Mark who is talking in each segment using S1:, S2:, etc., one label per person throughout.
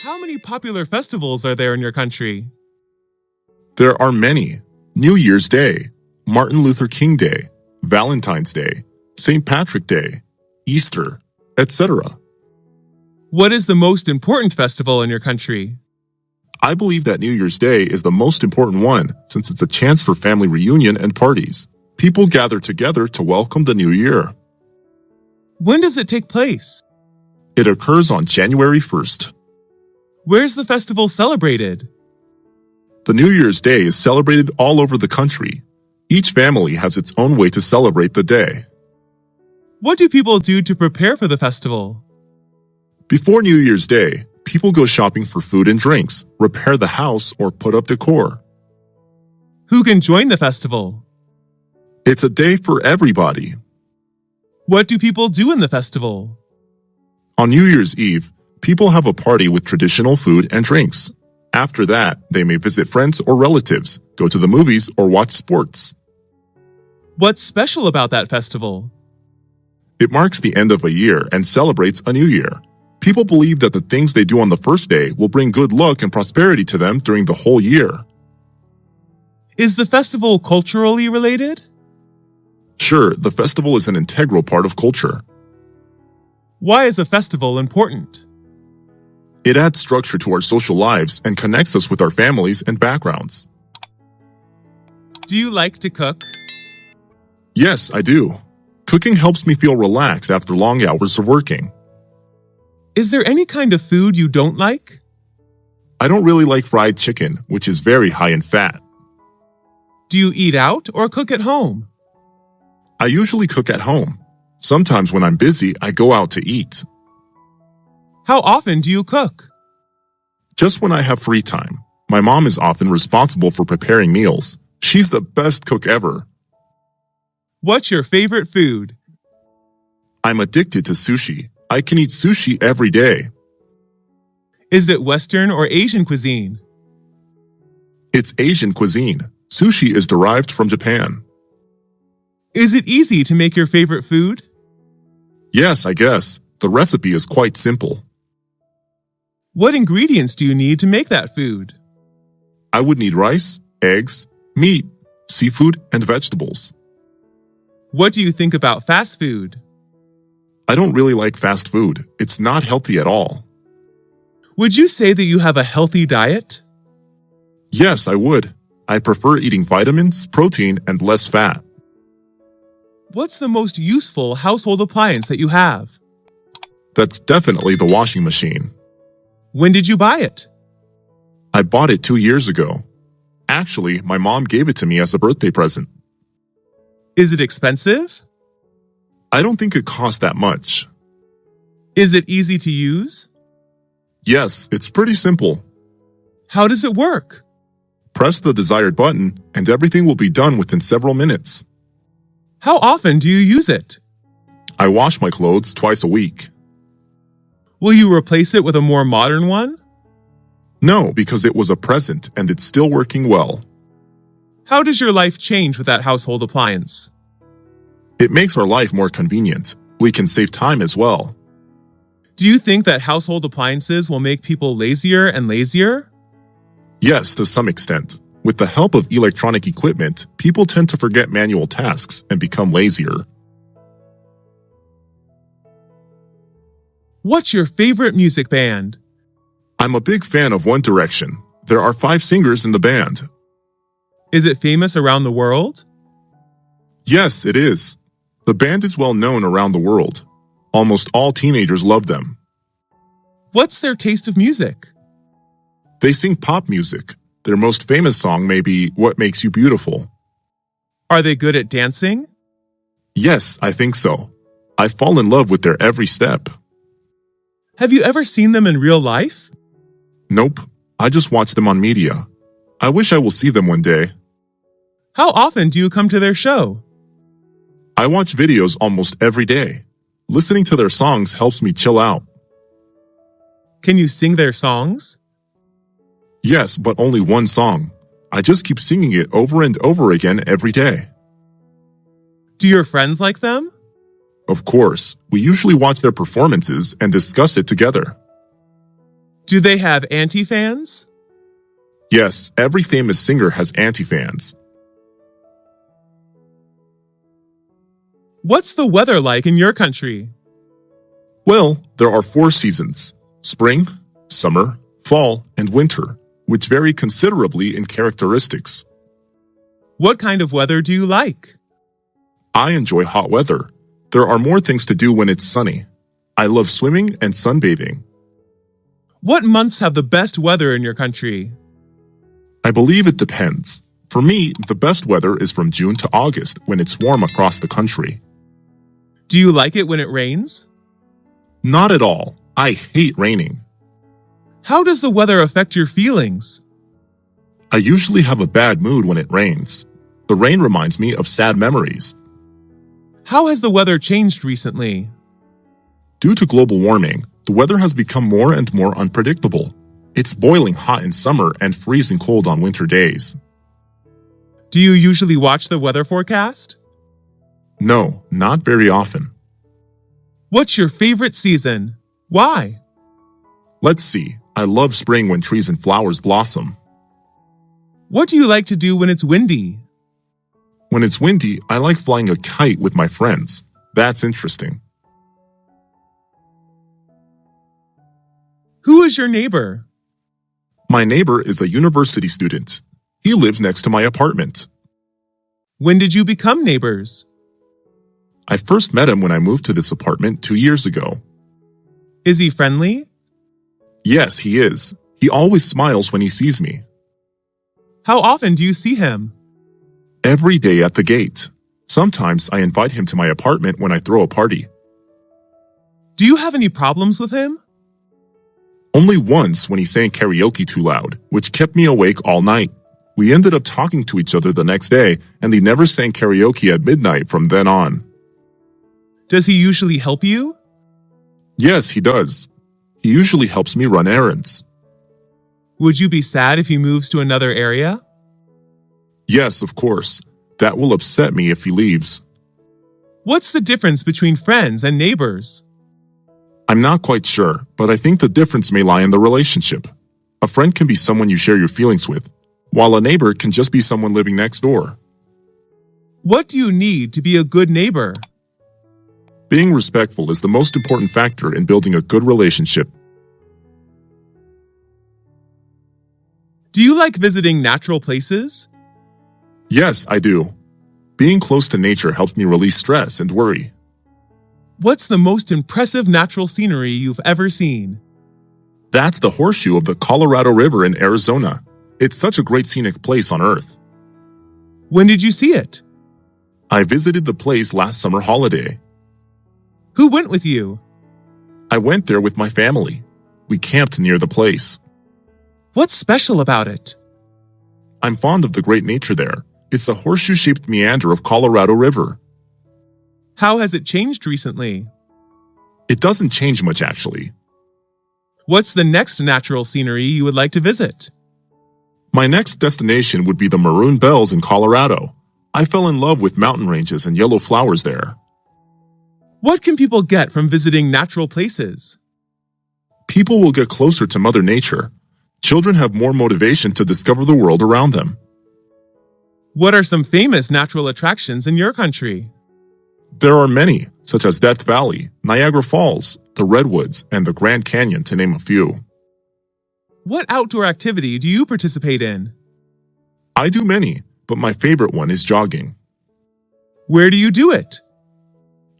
S1: How many popular festivals are there in your country?
S2: There are many. New Year's Day, Martin Luther King Day, Valentine's Day, St. Patrick Day, Easter, etc.
S1: What is the most important festival in your country?
S2: I believe that New Year's Day is the most important one since it's a chance for family reunion and parties. People gather together to welcome the new year.
S1: When does it take place?
S2: It occurs on January 1st.
S1: Where's the festival celebrated?
S2: The New Year's Day is celebrated all over the country. Each family has its own way to celebrate the day.
S1: What do people do to prepare for the festival?
S2: Before New Year's Day, people go shopping for food and drinks, repair the house, or put up decor.
S1: Who can join the festival?
S2: It's a day for everybody.
S1: What do people do in the festival?
S2: On New Year's Eve, people have a party with traditional food and drinks. After that, they may visit friends or relatives, go to the movies, or watch sports.
S1: What's special about that festival?
S2: It marks the end of a year and celebrates a new year. People believe that the things they do on the first day will bring good luck and prosperity to them during the whole year.
S1: Is the festival culturally related?
S2: Sure, the festival is an integral part of culture.
S1: Why is a festival important?
S2: It adds structure to our social lives and connects us with our families and backgrounds.
S1: Do you like to cook?
S2: Yes, I do. Cooking helps me feel relaxed after long hours of working.
S1: Is there any kind of food you don't like?
S2: I don't really like fried chicken, which is very high in fat.
S1: Do you eat out or cook at home?
S2: I usually cook at home. Sometimes when I'm busy, I go out to eat.
S1: How often do you cook?
S2: Just when I have free time. My mom is often responsible for preparing meals. She's the best cook ever.
S1: What's your favorite food?
S2: I'm addicted to sushi. I can eat sushi every day.
S1: Is it Western or Asian cuisine?
S2: It's Asian cuisine. Sushi is derived from Japan.
S1: Is it easy to make your favorite food?
S2: Yes, I guess. The recipe is quite simple.
S1: What ingredients do you need to make that food?
S2: I would need rice, eggs, meat, seafood, and vegetables.
S1: What do you think about fast food?
S2: I don't really like fast food. It's not healthy at all.
S1: Would you say that you have a healthy diet?
S2: Yes, I would. I prefer eating vitamins, protein, and less fat.
S1: What's the most useful household appliance that you have?
S2: That's definitely the washing machine.
S1: When did you buy it?
S2: I bought it 2 years ago. Actually, my mom gave it to me as a birthday present.
S1: Is it expensive?
S2: I don't think it costs that much.
S1: Is it easy to use?
S2: Yes, it's pretty simple.
S1: How does it work?
S2: Press the desired button, and everything will be done within several minutes.
S1: How often do you use it?
S2: I wash my clothes twice a week.
S1: Will you replace it with a more modern one?
S2: No, because it was a present and it's still working well.
S1: How does your life change with that household appliance?
S2: It makes our life more convenient. We can save time as well.
S1: Do you think that household appliances will make people lazier and lazier?
S2: Yes, to some extent. With the help of electronic equipment, people tend to forget manual tasks and become lazier.
S1: What's your favorite music band?
S2: I'm a big fan of One Direction. There are 5 singers in the band.
S1: Is it famous around the world?
S2: Yes, it is. The band is well known around the world. Almost all teenagers love them.
S1: What's their taste of music?
S2: They sing pop music. Their most famous song may be What Makes You Beautiful.
S1: Are they good at dancing?
S2: Yes, I think so. I fall in love with their every step.
S1: Have you ever seen them in real life?
S2: Nope, I just watch them on media. I wish I will see them one day.
S1: How often do you come to their show?
S2: I watch videos almost every day. Listening to their songs helps me chill out.
S1: Can you sing their songs?
S2: Yes, but only one song. I just keep singing it over and over again every day.
S1: Do your friends like them?
S2: Of course, we usually watch their performances and discuss it together.
S1: Do they have anti-fans?
S2: Yes, every famous singer has anti-fans.
S1: What's the weather like in your country?
S2: Well, there are 4 seasons: spring, summer, fall, and winter, which vary considerably in characteristics.
S1: What kind of weather do you like?
S2: I enjoy hot weather. There are more things to do when it's sunny. I love swimming and sunbathing.
S1: What months have the best weather in your country?
S2: I believe it depends. For me, the best weather is from June to August when it's warm across the country.
S1: Do you like it when it rains?
S2: Not at all. I hate raining.
S1: How does the weather affect your feelings?
S2: I usually have a bad mood when it rains. The rain reminds me of sad memories.
S1: How has the weather changed recently?
S2: Due to global warming, the weather has become more and more unpredictable. It's boiling hot in summer and freezing cold on winter days.
S1: Do you usually watch the weather forecast?
S2: No, not very often.
S1: What's your favorite season? Why?
S2: Let's see. I love spring when trees and flowers blossom.
S1: What do you like to do when it's windy?
S2: When it's windy, I like flying a kite with my friends. That's interesting.
S1: Who is your neighbor?
S2: My neighbor is a university student. He lives next to my apartment.
S1: When did you become neighbors?
S2: I first met him when I moved to this apartment 2 years ago.
S1: Is he friendly?
S2: Yes, he is. He always smiles when he sees me.
S1: How often do you see him?
S2: Every day at the gate. Sometimes I invite him to my apartment when I throw a party.
S1: Do you have any problems with him?
S2: Only once when he sang karaoke too loud, which kept me awake all night. We ended up talking to each other the next day, and he never sang karaoke at midnight from then on.
S1: Does he usually help you?
S2: Yes, he does. He usually helps me run errands.
S1: Would you be sad if he moves to another area?
S2: Yes, of course. That will upset me if he leaves.
S1: What's the difference between friends and neighbors?
S2: I'm not quite sure, but I think the difference may lie in the relationship. A friend can be someone you share your feelings with, while a neighbor can just be someone living next door.
S1: What do you need to be a good neighbor?
S2: Being respectful is the most important factor in building a good relationship.
S1: Do you like visiting natural places?
S2: Yes, I do. Being close to nature helps me release stress and worry.
S1: What's the most impressive natural scenery you've ever seen?
S2: That's the horseshoe of the Colorado River in Arizona. It's such a great scenic place on Earth.
S1: When did you see it?
S2: I visited the place last summer holiday.
S1: Who went with you?
S2: I went there with my family. We camped near the place.
S1: What's special about it?
S2: I'm fond of the great nature there. It's the horseshoe-shaped meander of Colorado River.
S1: How has it changed recently?
S2: It doesn't change much, actually.
S1: What's the next natural scenery you would like to visit?
S2: My next destination would be the Maroon Bells in Colorado. I fell in love with mountain ranges and yellow flowers there.
S1: What can people get from visiting natural places?
S2: People will get closer to Mother Nature. Children have more motivation to discover the world around them.
S1: What are some famous natural attractions in your country?
S2: There are many, such as Death Valley, Niagara Falls, the Redwoods, and the Grand Canyon, to name a few.
S1: What outdoor activity do you participate in?
S2: I do many, but my favorite one is jogging.
S1: Where do you do it?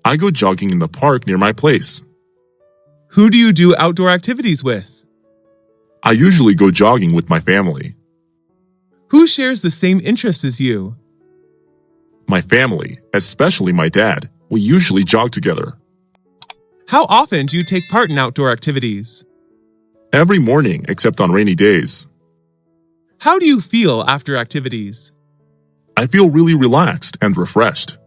S2: I go jogging in the park near my place.
S1: Who do you do outdoor activities with?
S2: I usually go jogging with my family.
S1: Who shares the same interests as you?
S2: My family, especially my dad, we usually jog together.
S1: How often do you take part in outdoor activities?
S2: Every morning except on rainy days.
S1: How do you feel after activities?
S2: I feel really relaxed and refreshed.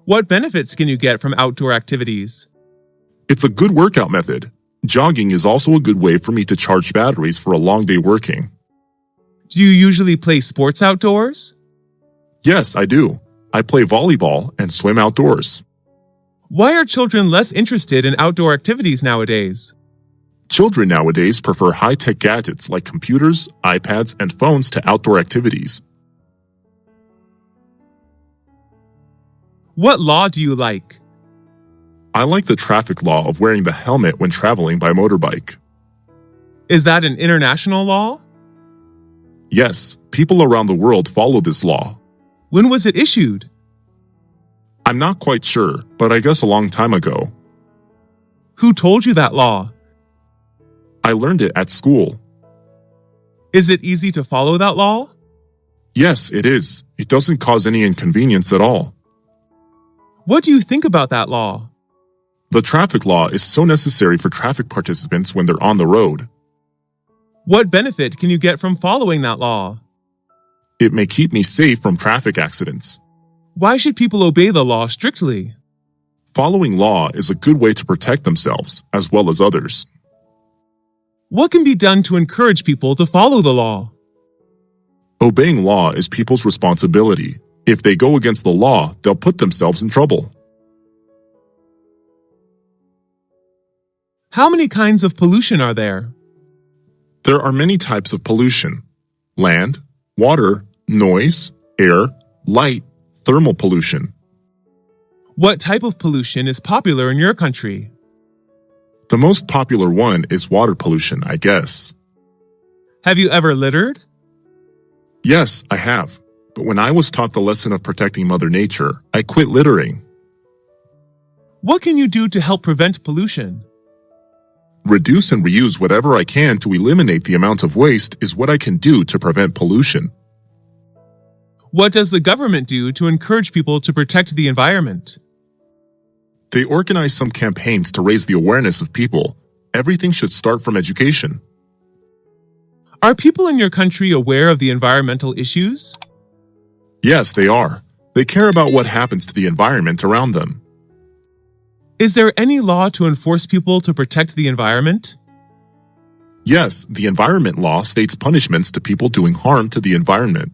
S1: What benefits can you get from outdoor activities?
S2: It's a good workout method. Jogging is also a good way for me to charge batteries for a long day working.
S1: Do you usually play sports outdoors?
S2: Yes, I do. I play volleyball and swim outdoors.
S1: Why are children less interested in outdoor activities nowadays?
S2: Children nowadays prefer high-tech gadgets like computers, iPads, and phones to outdoor activities.
S1: What law do you like?
S2: I like the traffic law of wearing the helmet when traveling by motorbike.
S1: Is that an international law?
S2: Yes, people around the world follow this law.
S1: When was it issued?
S2: I'm not quite sure, but I guess a long time ago.
S1: Who told you that law?
S2: I learned it at school.
S1: Is it easy to follow that law?
S2: Yes, it is. It doesn't cause any inconvenience at all.
S1: What do you think about that law?
S2: The traffic law is so necessary for traffic participants when they're on the road.
S1: What benefit can you get from following that law?
S2: It may keep me safe from traffic accidents.
S1: Why should people obey the law strictly?
S2: Following law is a good way to protect themselves as well as others.
S1: What can be done to encourage people to follow the law?
S2: Obeying law is people's responsibility. If they go against the law, they'll put themselves in trouble.
S1: How many kinds of pollution are there?
S2: There are many types of pollution: land, water, noise, air, light, thermal pollution.
S1: What type of pollution is popular in your country?
S2: The most popular one is water pollution, I guess.
S1: Have you ever littered?
S2: Yes, I have. But when I was taught the lesson of protecting Mother Nature, I quit littering.
S1: What can you do to help prevent pollution?
S2: Reduce and reuse whatever I can to eliminate the amount of waste is what I can do to prevent pollution.
S1: What does the government do to encourage people to protect the environment?
S2: They organize some campaigns to raise the awareness of people. Everything should start from education.
S1: Are people in your country aware of the environmental issues?
S2: Yes, they are. They care about what happens to the environment around them.
S1: Is there any law to enforce people to protect the environment?
S2: Yes, the environment law states punishments to people doing harm to the environment.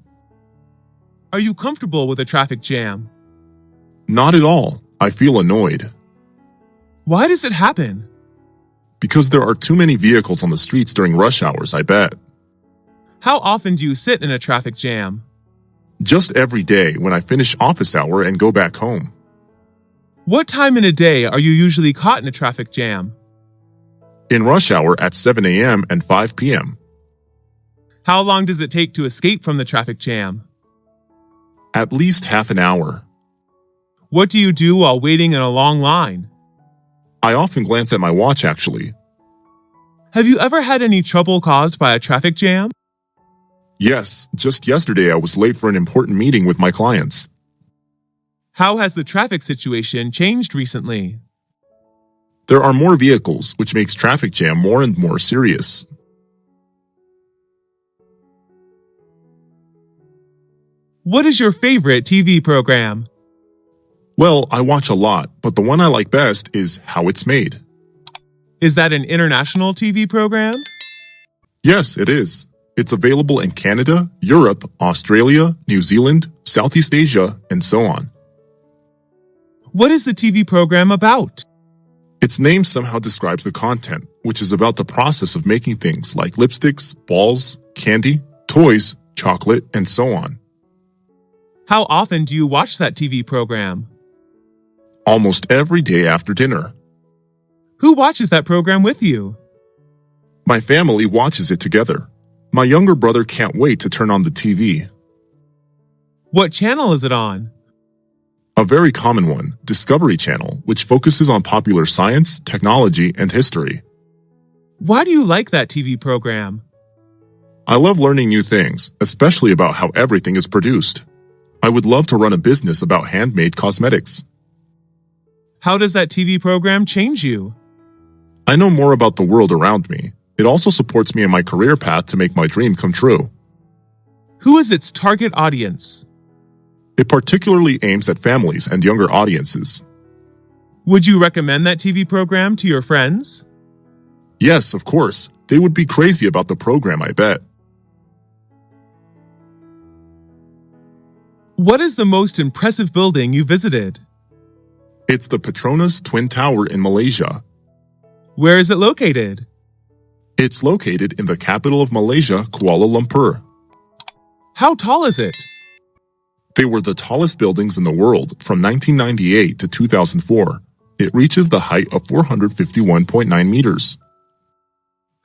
S1: Are you comfortable with a traffic jam?
S2: Not at all. I feel annoyed.
S1: Why does it happen?
S2: Because there are too many vehicles on the streets during rush hours, I bet.
S1: How often do you sit in a traffic jam?
S2: Just every day when I finish office hour and go back home.
S1: What time in a day are you usually caught in a traffic jam?
S2: In rush hour at 7 a.m. and 5 p.m.
S1: How long does it take to escape from the traffic jam?
S2: At least half an hour.
S1: What do you do while waiting in a long line?
S2: I often glance at my watch, actually.
S1: Have you ever had any trouble caused by a traffic jam?
S2: Yes, just yesterday I was late for an important meeting with my clients.
S1: How has the traffic situation changed recently?
S2: There are more vehicles, which makes traffic jam more and more serious.
S1: What is your favorite TV program?
S2: Well, I watch a lot, but the one I like best is How It's Made.
S1: Is that an international TV program?
S2: Yes, it is. It's available in Canada, Europe, Australia, New Zealand, Southeast Asia, and so on.
S1: What is the TV program about?
S2: Its name somehow describes the content, which is about the process of making things like lipsticks, balls, candy, toys, chocolate, and so on.
S1: How often do you watch that TV program?
S2: Almost every day after dinner.
S1: Who watches that program with you?
S2: My family watches it together. My younger brother can't wait to turn on the TV.
S1: What channel is it on?
S2: A very common one, Discovery Channel, which focuses on popular science, technology, and history.
S1: Why do you like that TV program?
S2: I love learning new things, especially about how everything is produced. I would love to run a business about handmade cosmetics.
S1: How does that TV program change you?
S2: I know more about the world around me. It also supports me in my career path to make my dream come true.
S1: Who is its target audience?
S2: It particularly aims at families and younger audiences.
S1: Would you recommend that TV program to your friends?
S2: Yes, of course. They would be crazy about the program, I bet.
S1: What is the most impressive building you visited?
S2: It's the Petronas Twin Tower in Malaysia.
S1: Where is it located?
S2: It's located in the capital of Malaysia, Kuala Lumpur.
S1: How tall is it?
S2: They were the tallest buildings in the world from 1998 to 2004. It reaches the height of 451.9 meters.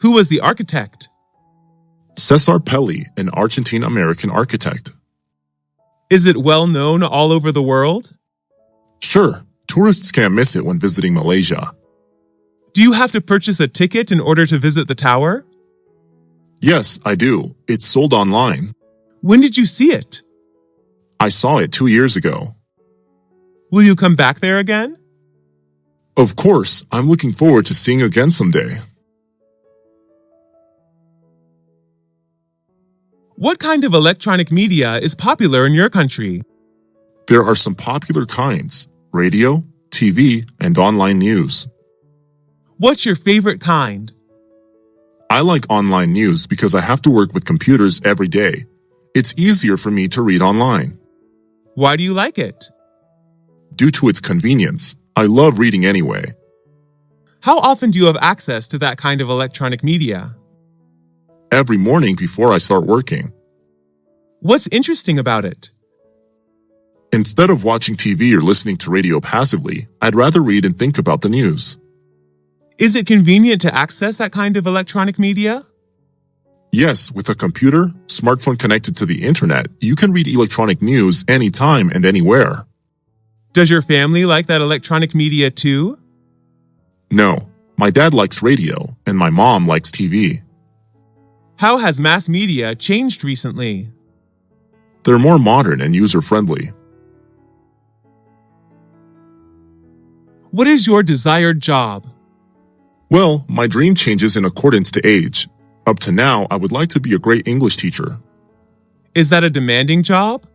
S1: Who was the architect?
S2: Cesar Pelli, an Argentine-American architect.
S1: Is it well known all over the world?
S2: Sure, tourists can't miss it when visiting Malaysia.
S1: Do you have to purchase a ticket in order to visit the tower?
S2: Yes, I do. It's sold online.
S1: When did you see it?
S2: I saw it 2 years ago.
S1: Will you come back there again?
S2: Of course, I'm looking forward to seeing you again someday.
S1: What kind of electronic media is popular in your country?
S2: There are some popular kinds: radio, TV, and online news.
S1: What's your favorite kind?
S2: I like online news because I have to work with computers every day. It's easier for me to read online.
S1: Why do you like it?
S2: Due to its convenience, I love reading anyway.
S1: How often do you have access to that kind of electronic media?
S2: Every morning before I start working.
S1: What's interesting about it?
S2: Instead of watching TV or listening to radio passively, I'd rather read and think about the news.
S1: Is it convenient to access that kind of electronic media?
S2: Yes, with a computer, smartphone connected to the internet, you can read electronic news anytime and anywhere.
S1: Does your family like that electronic media too?
S2: No, my dad likes radio and my mom likes TV.
S1: How has mass media changed recently?
S2: They're more modern and user-friendly.
S1: What is your desired job?
S2: Well, my dream changes in accordance to age. Up to now, I would like to be a great English teacher.
S1: Is that a demanding job?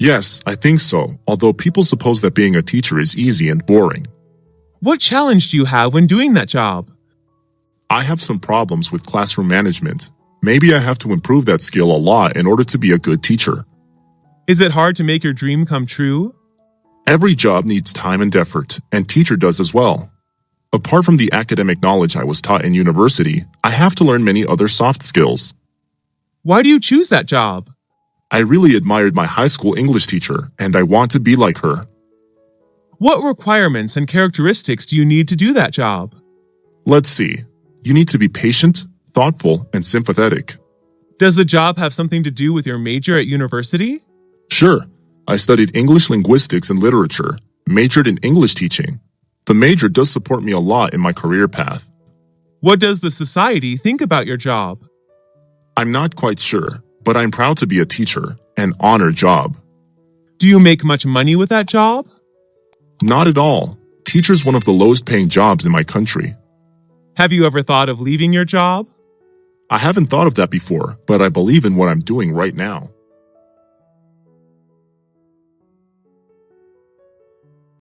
S2: Yes, I think so, although people suppose that being a teacher is easy and boring.
S1: What challenge do you have when doing that job?
S2: I have some problems with classroom management. Maybe I have to improve that skill a lot in order to be a good teacher.
S1: Is it hard to make your dream come true?
S2: Every job needs time and effort, and teacher does as well. Apart from the academic knowledge I was taught in university, I have to learn many other soft skills.
S1: Why do you choose that job?
S2: I really admired my high school English teacher, and I want to be like her.
S1: What requirements and characteristics do you need to do that job?
S2: Let's see. You need to be patient, thoughtful, and sympathetic.
S1: Does the job have something to do with your major at university?
S2: Sure. I studied English linguistics and literature, majored in English teaching. The major does support me a lot in my career path.
S1: What does the society think about your job?
S2: I'm not quite sure, but I'm proud to be a teacher, an honor job.
S1: Do you make much money with that job?
S2: Not at all. Teacher's one of the lowest paying jobs in my country.
S1: Have you ever thought of leaving your job?
S2: I haven't thought of that before, but I believe in what I'm doing right now.